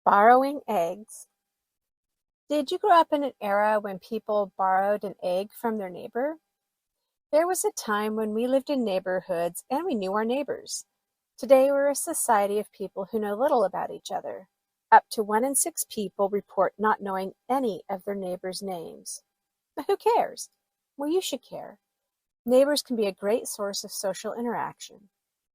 Borrowing eggs. Did you grow up in an era when people borrowed an egg from their neighbor? There was a time when we lived in neighborhoods and we knew our neighbors. Today we're a society of people who know little about each other. Up to 1 in 6 people report not knowing any of their neighbors' names. But who cares? Well, you should care. Neighbors can be a great source of social interaction.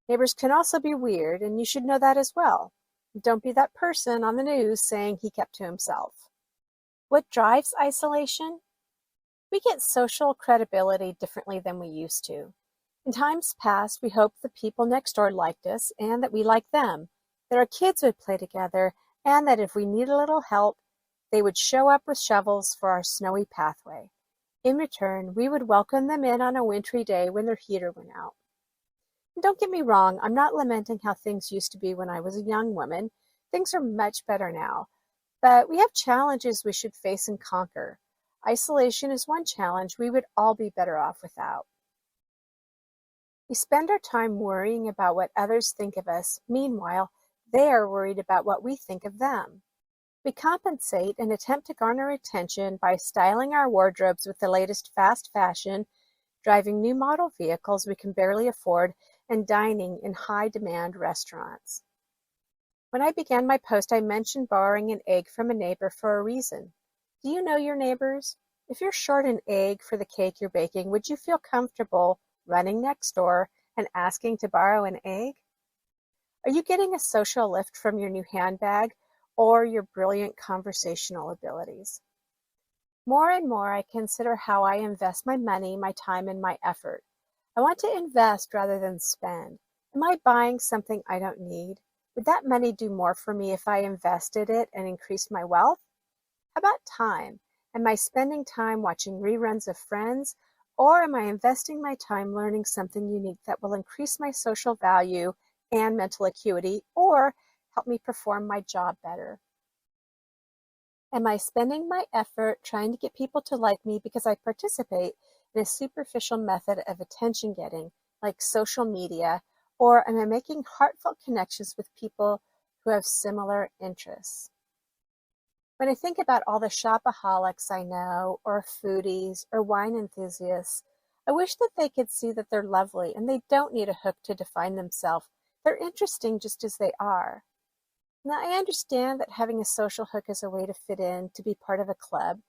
Neighbors can also be weird, and you should know that as well. Don't be that person on the news saying he kept to himself. What drives isolation? We get social credibility differently than we used to. In times past, we hoped the people next door liked us and that we liked them, that our kids would play together, and that if we needed a little help, they would show up with shovels for our snowy pathway. In return, we would welcome them in on a wintry day when their heater went out. And don't get me wrong, I'm not lamenting how things used to be when I was a young woman. Things are much better now. But we have challenges we should face and conquer. Isolation is one challenge we would all be better off without. We spend our time worrying about what others think of us. Meanwhile, they are worried about what we think of them. We compensate and attempt to garner attention by styling our wardrobes with the latest fast fashion, driving new model vehicles we can barely afford, and dining in high-demand restaurants. When I began my post, I mentioned borrowing an egg from a neighbor for a reason. Do you know your neighbors? If you're short an egg for the cake you're baking, would you feel comfortable running next door and asking to borrow an egg? Are you getting a social lift from your new handbag or your brilliant conversational abilities? More and more, I consider how I invest my money, my time, and my effort. I want to invest rather than spend. Am I buying something I don't need? Would that money do more for me if I invested it and increased my wealth? How about time? Am I spending time watching reruns of Friends, or am I investing my time learning something unique that will increase my social value and mental acuity, or help me perform my job better? Am I spending my effort trying to get people to like me because I participate in a superficial method of attention getting, like social media, or am I making heartfelt connections with people who have similar interests? When I think about all the shopaholics I know, or foodies, or wine enthusiasts, I wish that they could see that they're lovely and they don't need a hook to define themselves. They're interesting just as they are. Now, I understand that having a social hook is a way to fit in, to be part of a club.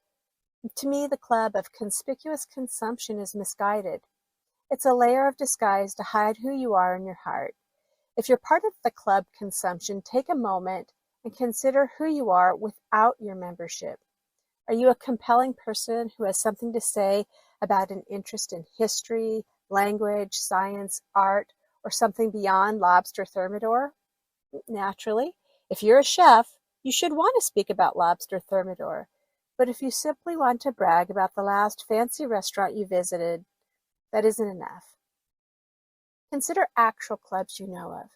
To me, the club of conspicuous consumption is misguided. It's a layer of disguise to hide who you are in your heart. If you're part of the club consumption, take a moment and consider who you are without your membership. Are you a compelling person who has something to say about an interest in history, language, science, art, or something beyond lobster thermidor? Naturally, if you're a chef, you should want to speak about lobster thermidor. But if you simply want to brag about the last fancy restaurant you visited, that isn't enough. Consider actual clubs you know of.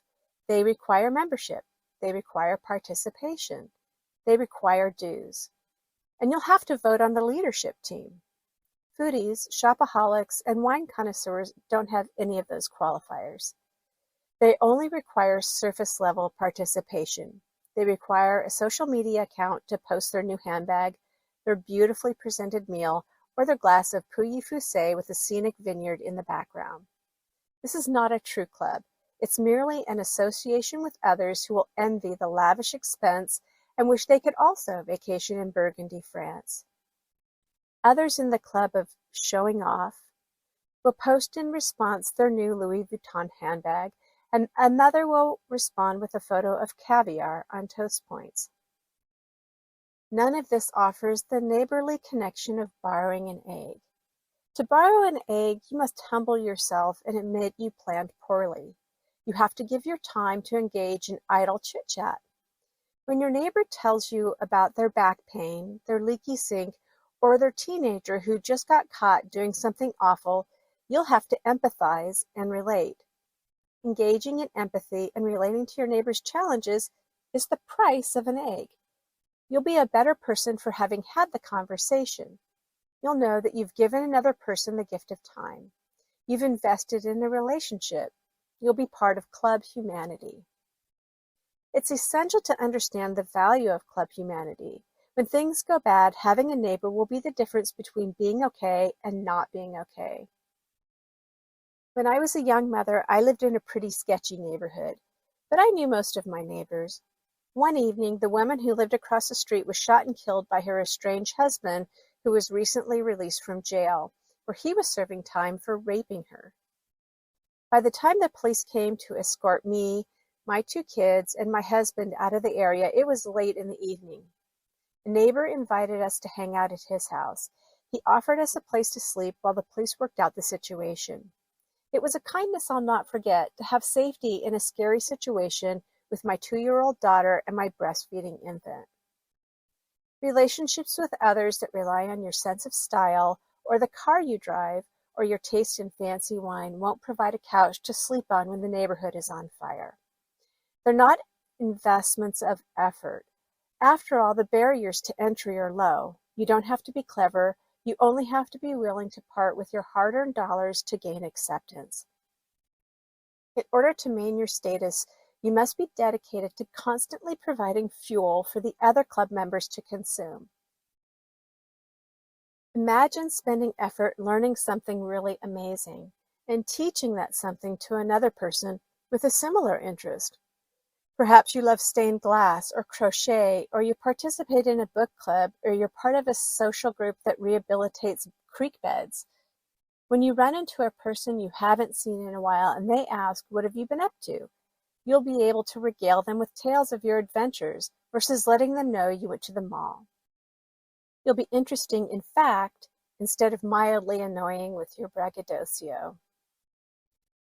They require membership. They require participation. They require dues. And you'll have to vote on the leadership team. Foodies, shopaholics, and wine connoisseurs don't have any of those qualifiers. They only require surface-level participation. They require a social media account to post their new handbag, their beautifully presented meal, or their glass of Puyi Fusé with a scenic vineyard in the background. This is not a true club. It's merely an association with others who will envy the lavish expense and wish they could also vacation in Burgundy, France. Others in the club of showing off will post in response their new Louis Vuitton handbag, and another will respond with a photo of caviar on toast points. None of this offers the neighborly connection of borrowing an egg. To borrow an egg, you must humble yourself and admit you planned poorly. You have to give your time to engage in idle chit-chat. When your neighbor tells you about their back pain, their leaky sink, or their teenager who just got caught doing something awful, you'll have to empathize and relate. Engaging in empathy and relating to your neighbor's challenges is the price of an egg. You'll be a better person for having had the conversation. You'll know that you've given another person the gift of time. You've invested in a relationship. You'll be part of club humanity. It's essential to understand the value of club humanity. When things go bad, having a neighbor will be the difference between being okay and not being okay. When I was a young mother, I lived in a pretty sketchy neighborhood, but I knew most of my neighbors. One evening, the woman who lived across the street was shot and killed by her estranged husband, who was recently released from jail, where he was serving time for raping her. By the time the police came to escort me, my two kids, and my husband out of the area, it was late in the evening. A neighbor invited us to hang out at his house. He offered us a place to sleep while the police worked out the situation. It was a kindness I'll not forget, to have safety in a scary situation with my 2-year-old daughter and my breastfeeding infant. Relationships with others that rely on your sense of style, or the car you drive, or your taste in fancy wine won't provide a couch to sleep on when the neighborhood is on fire. They're not investments of effort. After all, the barriers to entry are low. You don't have to be clever. You only have to be willing to part with your hard-earned dollars to gain acceptance. In order to maintain your status, you must be dedicated to constantly providing fuel for the other club members to consume. Imagine spending effort learning something really amazing and teaching that something to another person with a similar interest. Perhaps you love stained glass or crochet, or you participate in a book club, or you're part of a social group that rehabilitates creek beds. When you run into a person you haven't seen in a while and they ask, "What have you been up to?" you'll be able to regale them with tales of your adventures versus letting them know you went to the mall. You'll be interesting in fact instead of mildly annoying with your braggadocio.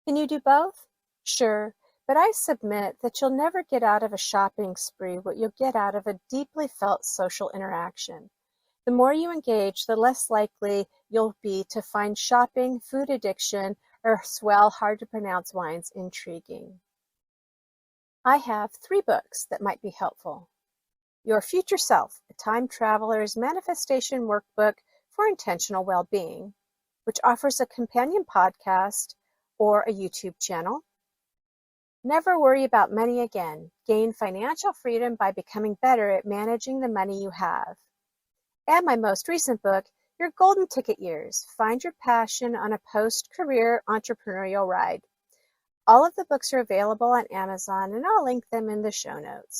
Can you do both? Sure, but I submit that you'll never get out of a shopping spree what you'll get out of a deeply felt social interaction. The more you engage, the less likely you'll be to find shopping, food addiction, or swell, hard-to-pronounce wines intriguing. I have 3 books that might be helpful. Your Future Self, a Time Traveler's Manifestation Workbook for Intentional Well-Being, which offers a companion podcast or a YouTube channel. Never Worry About Money Again. Gain financial freedom by becoming better at managing the money you have. And my most recent book, Your Golden Ticket Years. Find your passion on a post-career entrepreneurial ride. All of the books are available on Amazon, and I'll link them in the show notes.